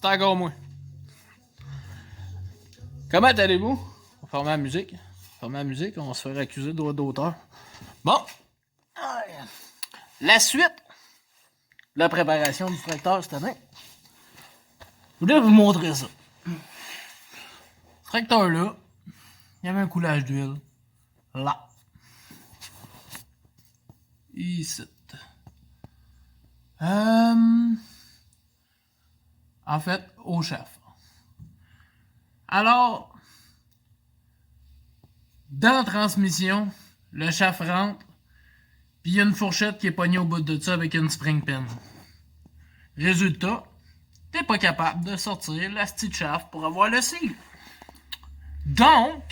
C'est encore moi. Comment allez-vous? On va fermer la musique. Fermer la musique, on va se faire accuser de droit d'auteur. Bon. La suite de la préparation du tracteur cette année. Je voulais vous montrer ça. Ce tracteur-là, il y avait un coulage d'huile. Là. Ici. En fait, au chef. Alors, dans la transmission, le chef rentre, puis il y a une fourchette qui est pognée au bout de ça avec une spring pin. Résultat, t'es pas capable de sortir la petite chauffe pour avoir le seal. Donc,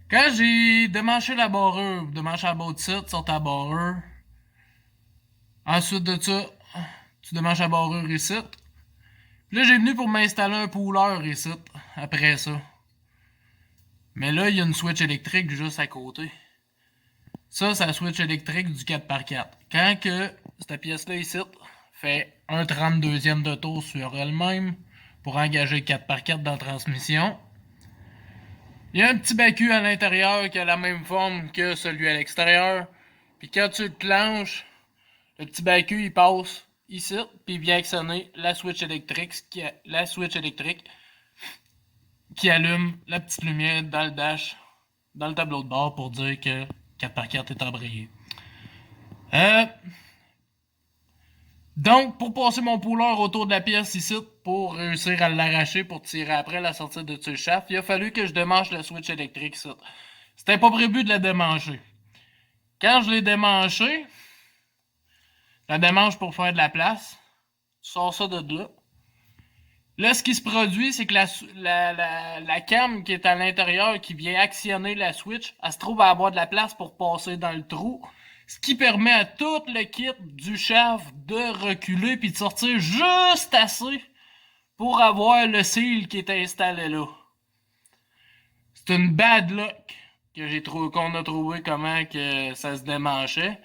quand j'ai démanché la barreur, démanché la botte ici, sorti la barreur, ensuite de ça, tu démanches la barreur ici. Puis là, j'ai venu pour m'installer un pooleur ici, après ça. Mais là, il y a une switch électrique juste à côté. Ça, c'est la switch électrique du 4x4. Quand que cette pièce-là ici fait un 32e de tour sur elle-même pour engager le 4x4 dans la transmission, il y a un petit bacu à l'intérieur qui a la même forme que celui à l'extérieur. Puis quand tu le clenches, le petit bacu il passe ici, puis il vient actionner la switch électrique qui allume la petite lumière dans le dash, dans le tableau de bord pour dire que 4x4 est embrayé. Donc, pour passer mon pooler autour de la pièce ici, pour réussir à l'arracher, pour tirer après la sortie de ce shaft, il a fallu que je démanche la switch électrique ici. C'était pas prévu de la démancher. Quand je l'ai démanché, la démanche pour faire de la place, tu sors ça de là. Là, ce qui se produit, c'est que la cam qui est à l'intérieur, qui vient actionner la switch, elle se trouve à avoir de la place pour passer dans le trou. Ce qui permet à tout le kit du shaft de reculer puis de sortir juste assez pour avoir le seal qui est installé là. C'est une bad luck qu'on a trouvé comment que ça se démanchait.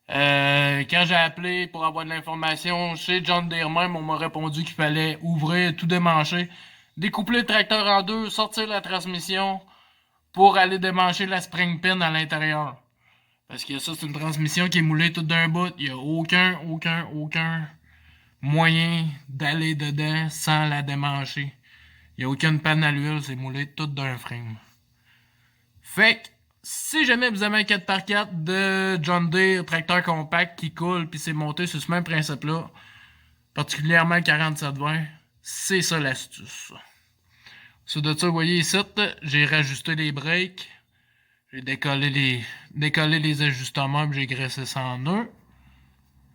Quand j'ai appelé pour avoir de l'information chez John Deere même, on m'a répondu qu'il fallait ouvrir, tout démancher, découpler le tracteur en deux, sortir la transmission pour aller démancher la spring pin à l'intérieur. Parce que ça, c'est une transmission qui est moulée toute d'un bout. Il n'y a aucun moyen d'aller dedans sans la démancher. Il n'y a aucune panne à l'huile, c'est moulé tout d'un frame. Fait que, si jamais vous avez un 4x4 de John Deere, tracteur compact qui coule, puis c'est monté sur ce même principe-là, particulièrement le 4720, c'est ça l'astuce. Sur de ça, vous voyez ici, j'ai rajusté les breaks. J'ai décollé les ajustements et j'ai graissé ça en nœud.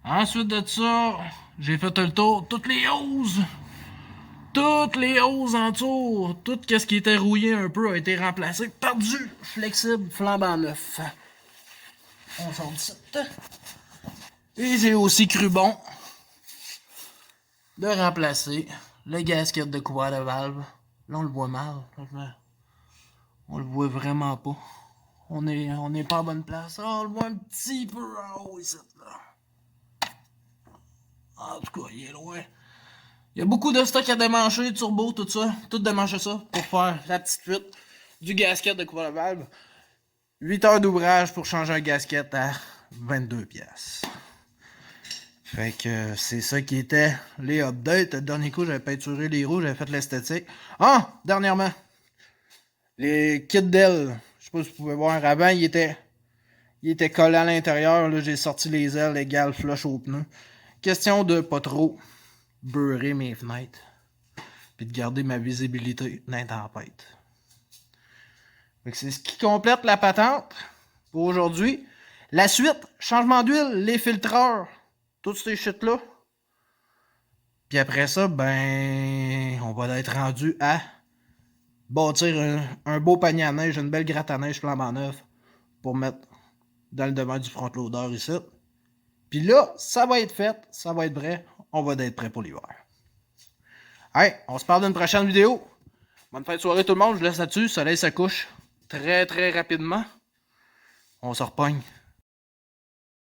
Ensuite de ça, j'ai fait le tour. Toutes les hoses en dessous, tout ce qui était rouillé un peu a été remplacé par du flexible flambant neuf. On sort de ça. Et j'ai aussi cru bon de remplacer le gasket de couvert de valve. Là, on le voit mal. On le voit vraiment pas. On n'est pas à bonne place. On le voit un petit peu en haut ici. Là. En tout cas, il est loin. Il y a beaucoup de stock à démancher, turbo, tout ça. Tout démancher ça pour faire la petite fuite du gasket de couvert de valve. 8 heures d'ouvrage pour changer un gasket à 22 piastres. Fait que c'est ça qui était les updates. Le dernier coup, j'avais peinturé les roues, j'avais fait l'esthétique. Ah! Dernièrement, les kits d'ailes. Je sais pas si vous pouvez voir. Avant, il était collé à l'intérieur. Là, j'ai sorti les ailes égales flush aux pneus. Question de pas trop beurrer mes fenêtres. Puis de garder ma visibilité dans les tempêtes. C'est ce qui complète la patente pour aujourd'hui. La suite, changement d'huile, les filtreurs, toutes ces shit-là. Puis après ça, ben, on va être rendu à bâtir un beau panier à neige, une belle gratte à neige flambant neuf pour mettre dans le devant du front loader ici. Puis là, ça va être fait, ça va être prêt, on va être prêt pour l'hiver. Hey, on se parle d'une prochaine vidéo. Bonne fin de soirée tout le monde, je laisse là-dessus, le soleil se couche très rapidement. On se repogne.